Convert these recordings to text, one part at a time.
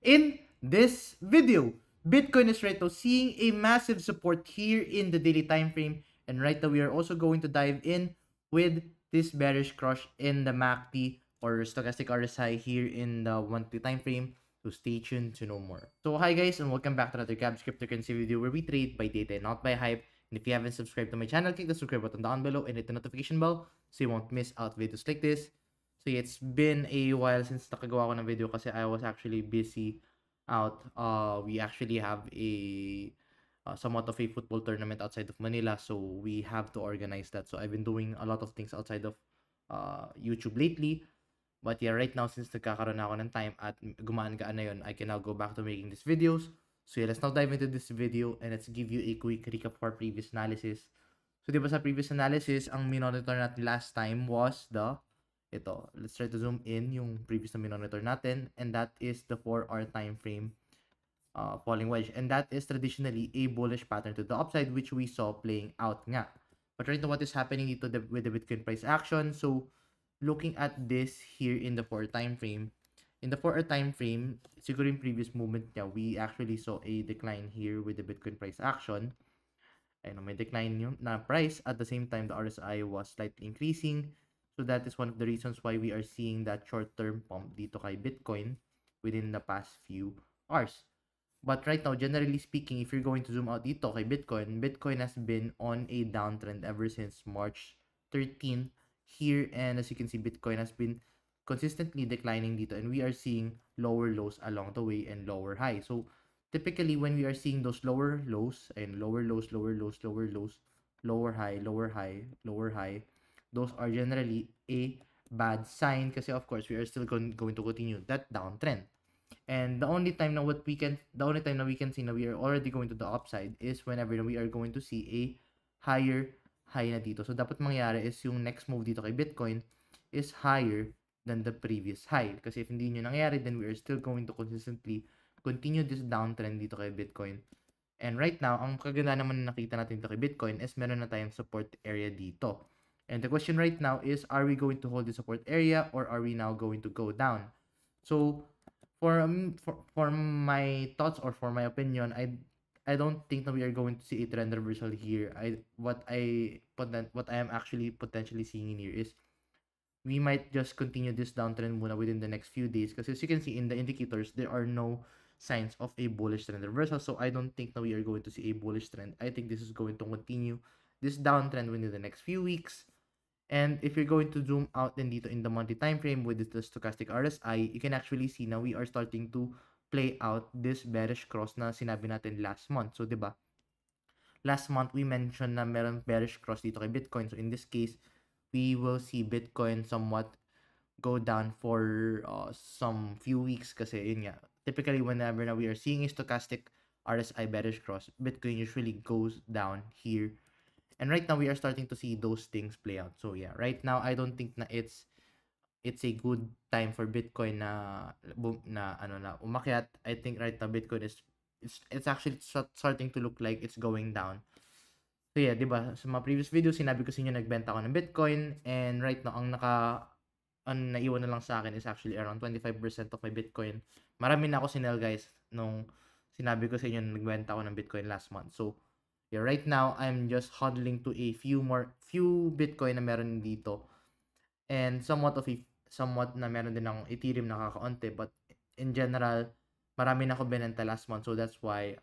in this video. Bitcoin is right now seeing a massive support here in the daily time frame, and right now we are also going to dive in with this bearish crush in the MACD or stochastic RSI here in the monthly time frame. So stay tuned to know more. So hi guys, and welcome back to another Gabs Cryptocurrency video where we trade by data and not by hype. And if you haven't subscribed to my channel, click the subscribe button down below and hit the notification bell so you won't miss out videos like this. So yeah, it's been a while since nakagawa ko ng video kasi I was actually busy out. We actually have a somewhat of a football tournament outside of Manila, so we have to organize that. So I've been doing a lot of things outside of YouTube lately. But yeah, right now, since nagkakaroon na ako ng time at gumaan-gaan na yun, I can now go back to making these videos. So yeah, let's now dive into this video and let's give you a quick recap of our previous analysis. So di ba sa previous analysis, ang minonitor natin last time was ito. Let's try to zoom in yung previous na minonitor natin, and that is the 4-hour time frame falling wedge. And that is traditionally a bullish pattern to the upside, which we saw playing out nga. But right now, what is happening dito with the Bitcoin price action? So looking at this here in the 4 time frame, in the 4-hour time frame, siguro yung previous movement niya, we actually saw a decline here with the Bitcoin price action. And may decline yung na price. At the same time, the RSI was slightly increasing. So that is one of the reasons why we are seeing that short-term pump dito kay Bitcoin within the past few hours. But right now, generally speaking, if you're going to zoom out dito kay Bitcoin, Bitcoin has been on a downtrend ever since March 13 here, and as you can see, Bitcoin has been consistently declining dito, and we are seeing lower lows along the way and lower highs. So typically when we are seeing those lower lows and lower lows, lower lows, lower lows, lower high, lower high, lower high, those are generally a bad sign kasi of course we are still going to continue that downtrend. And the only time na we can see na we are already going to the upside is whenever we are going to see a higher high na dito. So dapat mangyari is yung next move dito kay Bitcoin is higher than the previous high. Kasi if hindi nyo nangyari, then we are still going to consistently continue this downtrend dito kay Bitcoin. And right now, ang kaganda naman na nakita natin dito kay Bitcoin is meron na tayong support area dito. And the question right now is, are we going to hold the support area or are we now going to go down? So for my thoughts or for my opinion, I don't think that we are going to see a trend reversal here. What I am actually potentially seeing in here is we might just continue this downtrend muna within the next few days, because as you can see in the indicators, there are no signs of a bullish trend reversal. So I don't think that we are going to see a bullish trend. I think this is going to continue this downtrend within the next few weeks. And if you're going to zoom out then dito in the monthly time frame with the stochastic RSI, you can actually see now we are starting to play out this bearish cross na sinabi natin last month. So, 'di ba? Last month we mentioned na meron bearish cross dito kay Bitcoin. So, in this case, we will see Bitcoin somewhat go down for some few weeks kasi yun nga. Typically, whenever na we are seeing a stochastic RSI bearish cross, Bitcoin usually goes down here. And right now we are starting to see those things play out. So yeah, right now I don't think na it's a good time for Bitcoin na umakyat. I think right now Bitcoin is it's actually starting to look like it's going down. So yeah, 'di ba? Sa mga previous videos sinabi ko sa inyo nagbenta ako ng Bitcoin, and right now ang naiwan na lang sa akin is actually around 25% of my Bitcoin. Marami na ako sinel guys nung sinabi ko sa inyo na nagbenta ako ng Bitcoin last month. So yeah, right now I'm just hodling to a few Bitcoin na meron dito, and somewhat na meron din ng Ethereum na kakaunti, but in general marami na ako binenta last month, so that's why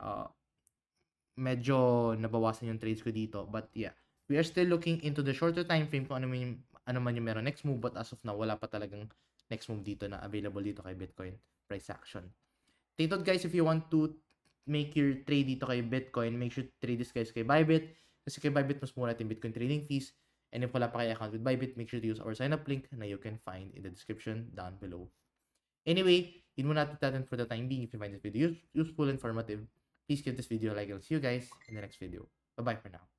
medyo nabawasan yung trades ko dito. But yeah, we are still looking into the shorter time frame kung ano man yung meron next move, but as of now wala pa talagang next move dito na available dito kay Bitcoin price action. Take note guys, if you want to make your trade dito kay Bitcoin, make sure to trade this guys kay Bybit. Kasi kay Bybit mas mura yung Bitcoin trading fees. And if wala pa kayo account with Bybit, make sure to use our sign up link na you can find in the description down below. Anyway, yun muna natin for the time being. If you find this video useful, informative, please give this video a like. I'll see you guys in the next video. Bye-bye for now.